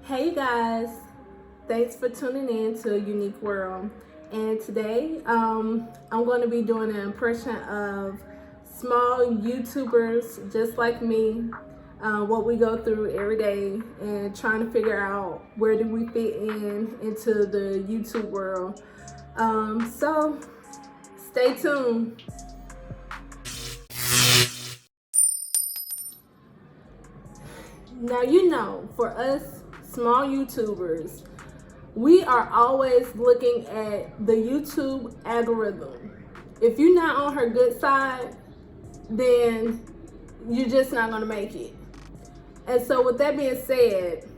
Hey guys, thanks for tuning in to A Unique World. And today I'm going to be doing an impression of small YouTubers just like me, what we go through every day and trying to figure out where do we fit into the YouTube world. So stay tuned. Now, you know, for us small YouTubers, we are always looking at the YouTube algorithm. If you're not on her good side, then you're just not gonna make it. And so with that being said,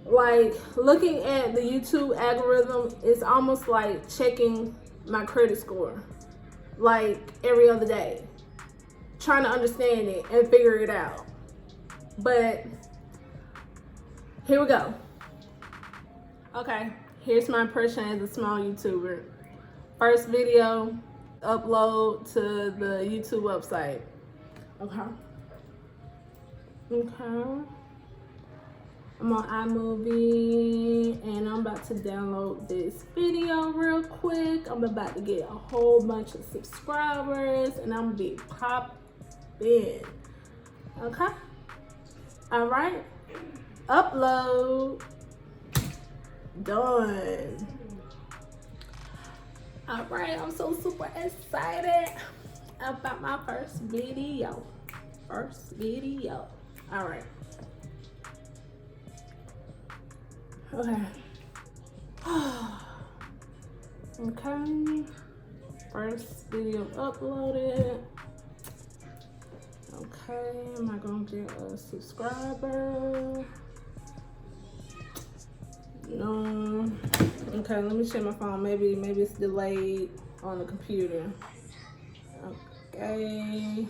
like looking at the YouTube algorithm is almost like checking my credit score, like every other day, trying to understand it and figure it out. But here we go. Okay, here's my impression as a small YouTuber. First video, upload to the YouTube website. Okay. I'm on iMovie and I'm about to download this video real quick. I'm about to get a whole bunch of subscribers and I'm gonna be poppin'. Okay. All right, upload, done. All right, I'm so super excited about my first video. All right. Okay. Okay, first video uploaded. Okay, am I gonna get a subscriber? No. Okay, let me check my phone. Maybe it's delayed on the computer. Okay.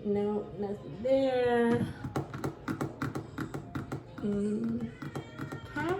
No, nothing there. Okay.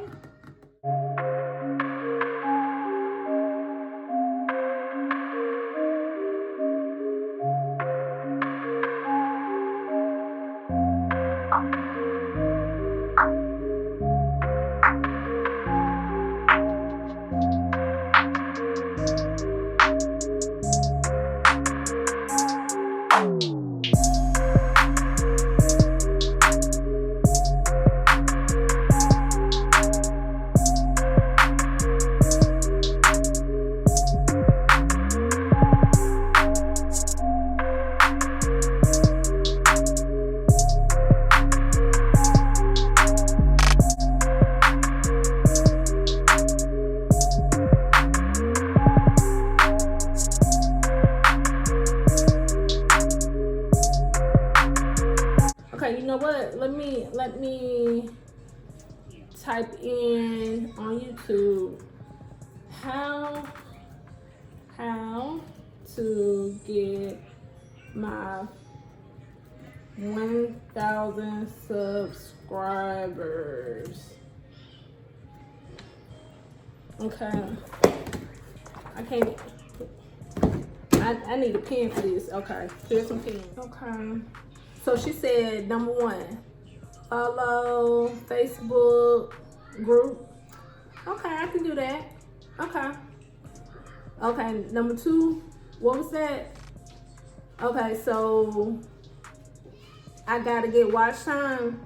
Okay, you know what? Let me type in on YouTube how to get my 1,000 subscribers. Okay, I can't. I need a pen for this. Okay, here's some pen. Okay. So she said, number 1, follow Facebook group. Okay, I can do that. Okay. Okay, number 2, what was that? Okay, so I gotta get watch time.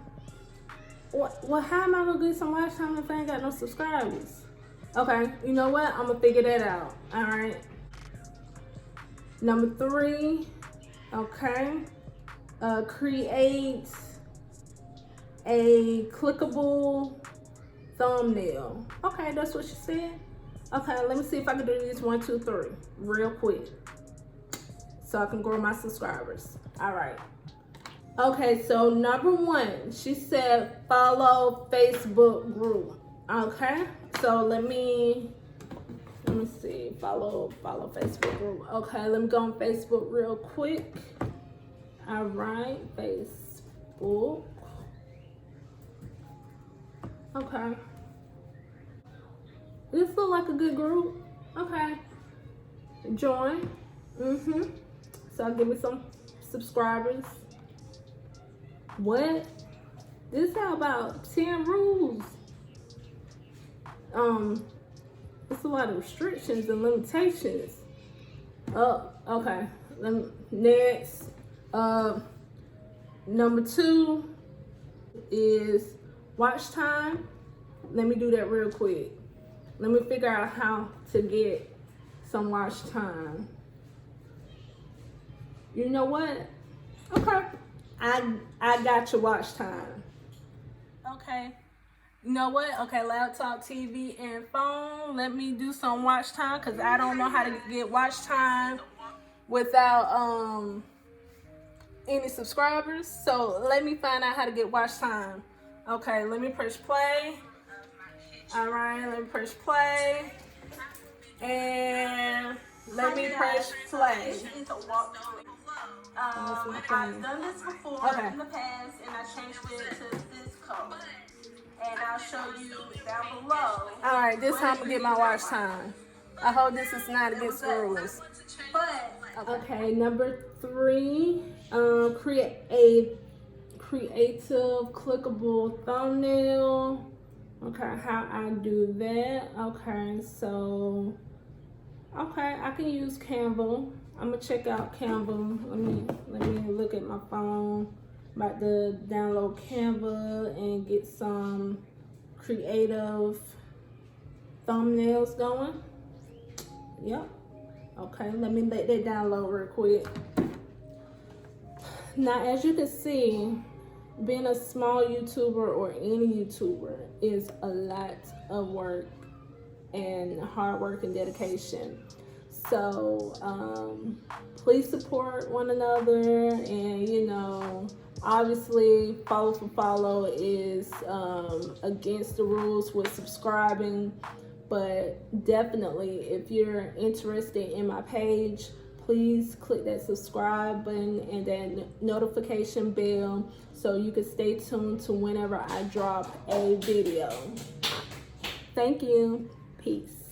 Well, how am I gonna get some watch time if I ain't got no subscribers? Okay, you know what? I'm gonna figure that out. All right. Number 3, okay. Create a clickable thumbnail. Okay, that's what she said. Okay, let me see if I can do these 1, 2, 3 real quick so I can grow my subscribers. All right. Okay, so number 1, she said follow Facebook group. Okay, so let me see, follow Facebook group. Okay, let me go on Facebook real quick. All right, Facebook. Okay. This look like a good group. Okay. Join. So I'll give me some subscribers. What? This is about 10 rules. It's a lot of restrictions and limitations. Oh, okay. Next, number 2 is watch time. Let me do that real quick. Let me figure out how to get some watch time. You know what? Okay, I got your watch time. Okay. You know what? Okay, laptop, TV, and phone. Let me do some watch time because I don't know how to get watch time without any subscribers. So let me find out how to get watch time. Okay, let me press play. All right, let me press play. And let me press play. I've done this before in the past, and I changed it to this code. And I'll show you down below. All right, this time I'm gonna get my watch time. I hope this is not against the rules. Okay, number 3, create a creative clickable thumbnail. Okay, how I do that? Okay, so I can use Canva. I'm gonna check out Canva. Let me look at my phone. I'm about to download Canva and get some creative thumbnails going. Yep. Okay, let me let that download real quick. Now, as you can see, being a small YouTuber or any YouTuber is a lot of work and hard work and dedication. So please support one another, and you know, obviously follow for follow is against the rules with subscribing, but definitely if you're interested in my page, please click that subscribe button and that notification bell so you can stay tuned to whenever I drop a video. Thank you. Peace.